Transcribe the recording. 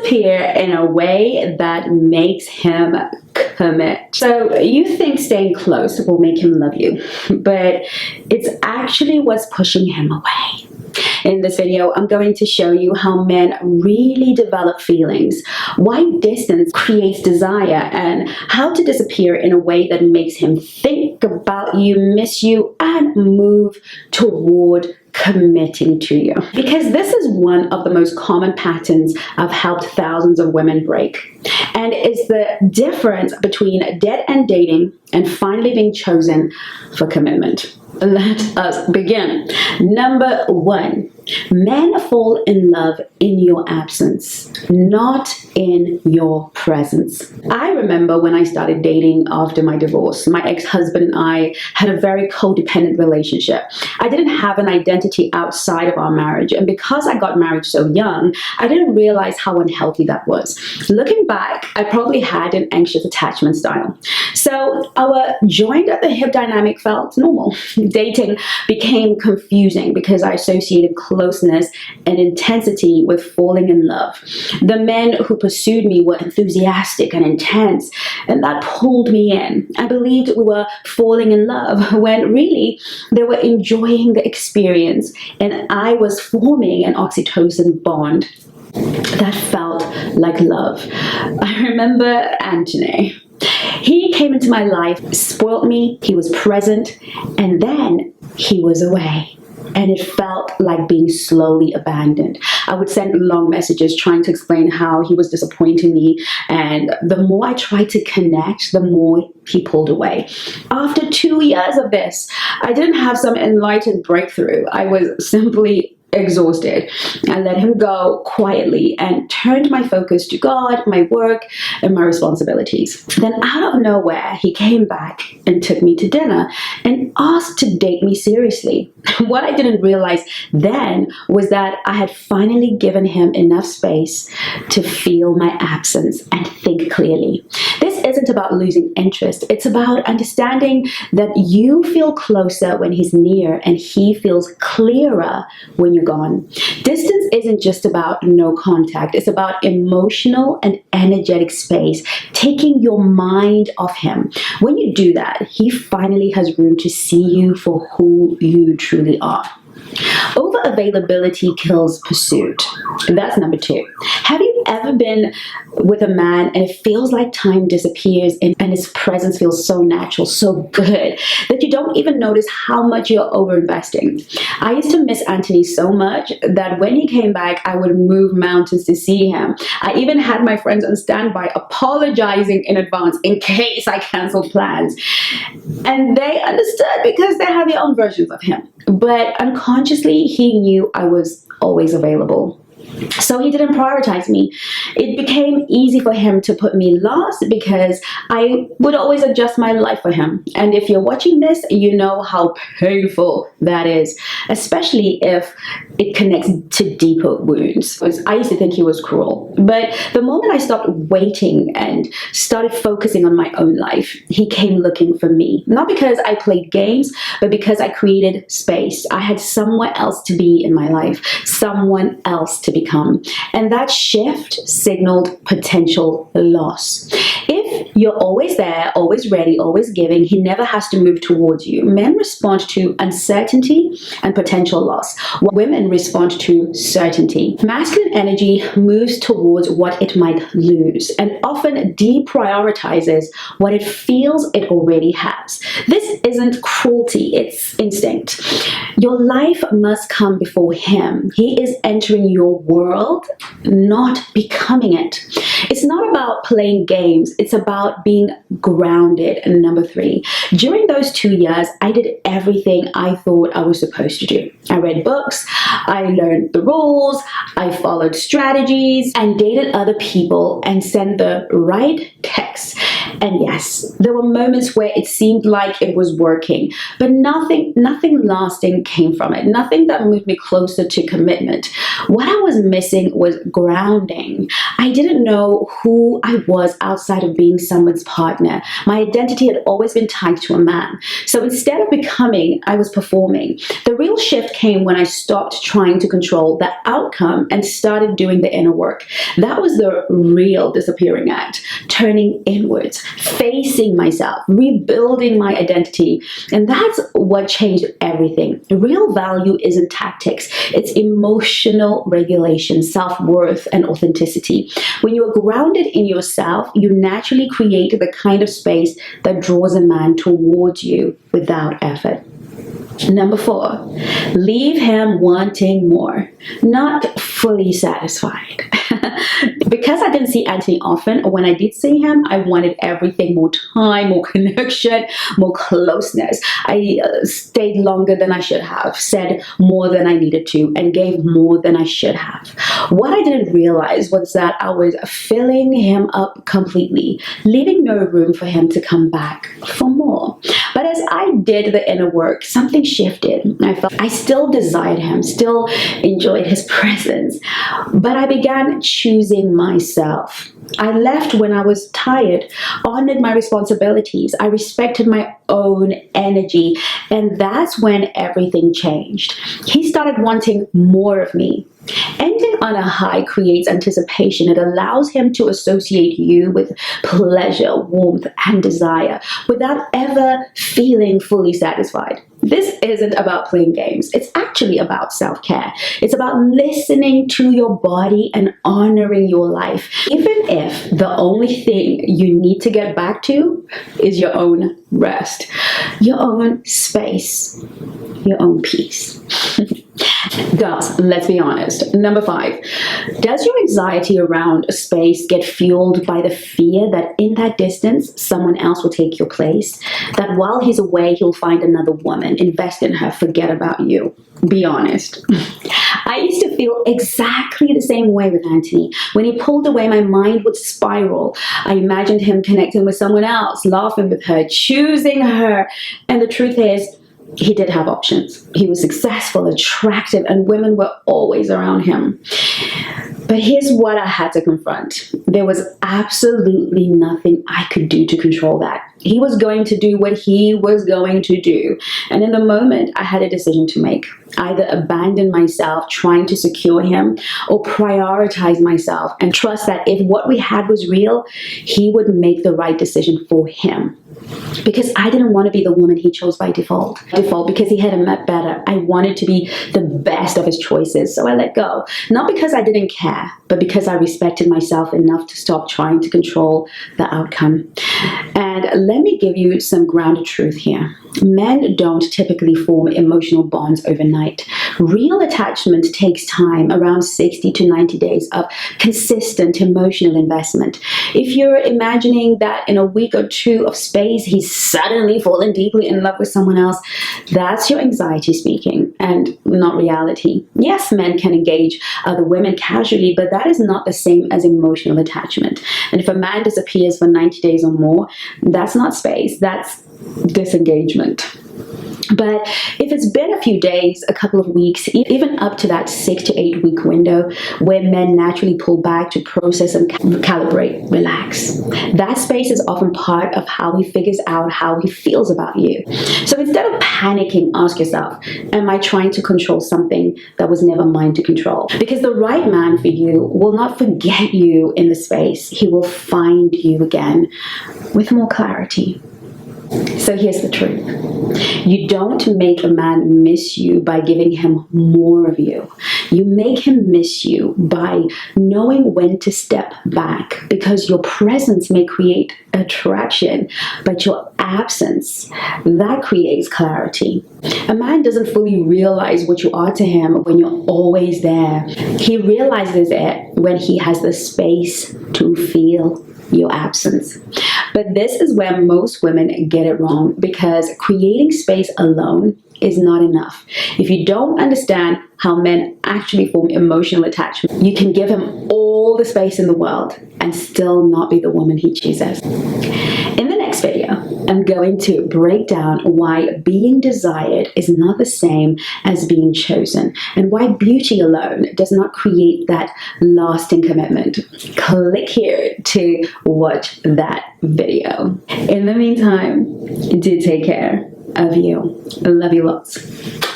disappear in a way that makes him commit. So you think staying close will make him love you, but it's actually what's pushing him away. In this video, I'm going to show you how men really develop feelings, why distance creates desire, and how to disappear in a way that makes him think about you, miss you, and move toward committing to you. Because this is one of the most common patterns I've helped thousands of women break. And it's the difference between dead-end dating and finally being chosen for commitment. Let us begin. Number one, men fall in love in your absence, not in your presence. I remember when I started dating after my divorce, my ex-husband and I had a very codependent relationship. I didn't have an identity outside of our marriage, and because I got married so young, I didn't realize how unhealthy that was. Looking back, I probably had an anxious attachment style. So our joined at the hip dynamic felt normal. Dating became confusing because I associated closeness and intensity with falling in love. The men who pursued me were enthusiastic and intense, and that pulled me in. I believed we were falling in love when really they were enjoying the experience, and I was forming an oxytocin bond that felt like love. I remember Anthony. He came into my life, spoiled me, he was present, and then he was away. And it felt like being slowly abandoned. I would send long messages trying to explain how he was disappointing me, and the more I tried to connect, the more he pulled away. After 2 years of this, I didn't have some enlightened breakthrough. I was simply exhausted. I let him go quietly and turned my focus to God, my work, and my responsibilities. Then out of nowhere, he came back and took me to dinner and asked to date me seriously. What I didn't realize then was that I had finally given him enough space to feel my absence and think clearly. This isn't about losing interest. It's about understanding that you feel closer when he's near and he feels clearer when you're gone. Distance isn't just about no contact. It's about emotional and energetic space, taking your mind off him. When you do that, he finally has room to see you for who you truly are. Over availability kills pursuit. That's number two. Have you ever been with a man and it feels like time disappears and his presence feels so natural, so good, that you don't even notice how much you're overinvesting? I used to miss Anthony so much that when he came back, I would move mountains to see him. I even had my friends on standby apologizing in advance in case I canceled plans. And they understood because they had their own versions of him. But unconsciously, he knew I was always available. So he didn't prioritize me. It became easy for him to put me last because I would always adjust my life for him. And if you're watching this, you know how painful that is, especially if it connects to deeper wounds. I used to think he was cruel. But the moment I stopped waiting and started focusing on my own life, he came looking for me. Not because I played games, but because I created space. I had somewhere else to be in my life, someone else to become. And that shift signaled potential loss. If you're always there, always ready, always giving, he never has to move towards you. Men respond to uncertainty and potential loss, while women respond to certainty. Masculine energy moves towards what it might lose and often deprioritizes what it feels it already has. This isn't cruelty, it's instinct. Your life must come before him. He is entering your world, not becoming it. It's not about playing games, it's about being grounded. And number three, during those 2 years, I did everything I thought I was supposed to do. I read books, I learned the rules, I followed strategies, and dated other people and sent the right texts. And yes, there were moments where it seemed like it was working, but nothing lasting came from it. Nothing that moved me closer to commitment. What I was missing was grounding. I didn't know who I was outside of being someone's partner. My identity had always been tied to a man. So instead of becoming, I was performing. The real shift came when I stopped trying to control the outcome and started doing the inner work. That was the real disappearing act, turning inwards, facing myself, rebuilding my identity. And that's what changed everything. Real value isn't tactics, it's emotional regulation, self-worth, and authenticity. When you are grounded in yourself, you naturally create the kind of space that draws a man towards you without effort. Number 4, leave him wanting more, not fully satisfied. Because I didn't see Anthony often, or when I did see him, I wanted everything: more time, more connection, more closeness. I stayed longer than I should have, said more than I needed to, and gave more than I should have. What I didn't realize was that I was filling him up completely, leaving no room for him to come back for more. But as I did the inner work, something shifted. I felt I still desired him, still enjoyed his presence, but I began choosing myself. I left when I was tired, honored my responsibilities. I respected my own energy, and that's when everything changed. He started wanting more of me. Ending on a high creates anticipation. It allows him to associate you with pleasure, warmth, and desire without ever feeling fully satisfied. This isn't about playing games. It's actually about self-care. It's about listening to your body and honoring your life, even if the only thing you need to get back to is your own rest, your own space, your own peace. Girls, let's be honest. Number 5, does your anxiety around a space get fueled by the fear that in that distance, someone else will take your place? That while he's away, he'll find another woman, invest in her, forget about you? Be honest. I used to feel exactly the same way with Anthony. When he pulled away, my mind would spiral. I imagined him connecting with someone else, laughing with her, choosing her. And the truth is, he did have options. He was successful, attractive, and women were always around him. But here's what I had to confront. There was absolutely nothing I could do to control that. He was going to do what he was going to do. And in the moment, I had a decision to make. Either abandon myself trying to secure him, or prioritize myself and trust that if what we had was real, he would make the right decision for him. Because I didn't want to be the woman he chose by default. Because he hadn't met better. I wanted to be the best of his choices, so I let go. Not because I didn't care, but because I respected myself enough to stop trying to control the outcome. And let me give you some grounded truth here. Men don't typically form emotional bonds overnight. Real attachment takes time, around 60 to 90 days of consistent emotional investment. If you're imagining that in a week or 2 of space, he's suddenly fallen deeply in love with someone else, that's your anxiety speaking and not reality. Yes, men can engage other women casually, but that is not the same as emotional attachment. And if a man disappears for 90 days or more, that's not space, that's disengagement. But if it's been a few days, a couple of weeks, even up to that 6 to 8 week window where men naturally pull back to process and calibrate, relax. That space is often part of how he figures out how he feels about you. So instead of panicking, ask yourself, am I trying to control something that was never mine to control? Because the right man for you will not forget you in the space. He will find you again with more clarity. So here's the truth. You don't make a man miss you by giving him more of you. You make him miss you by knowing when to step back, because your presence may create attraction, but your absence, that creates clarity. A man doesn't fully realize what you are to him when you're always there. He realizes it when he has the space to feel your absence. But this is where most women get it wrong, because creating space alone is not enough. If you don't understand how men actually form emotional attachment, you can give him all all the space in the world and still not be the woman he chooses. In the next video, I'm going to break down why being desired is not the same as being chosen, and why beauty alone does not create that lasting commitment. Click here to watch that video. In the meantime, do take care of you. I love you lots.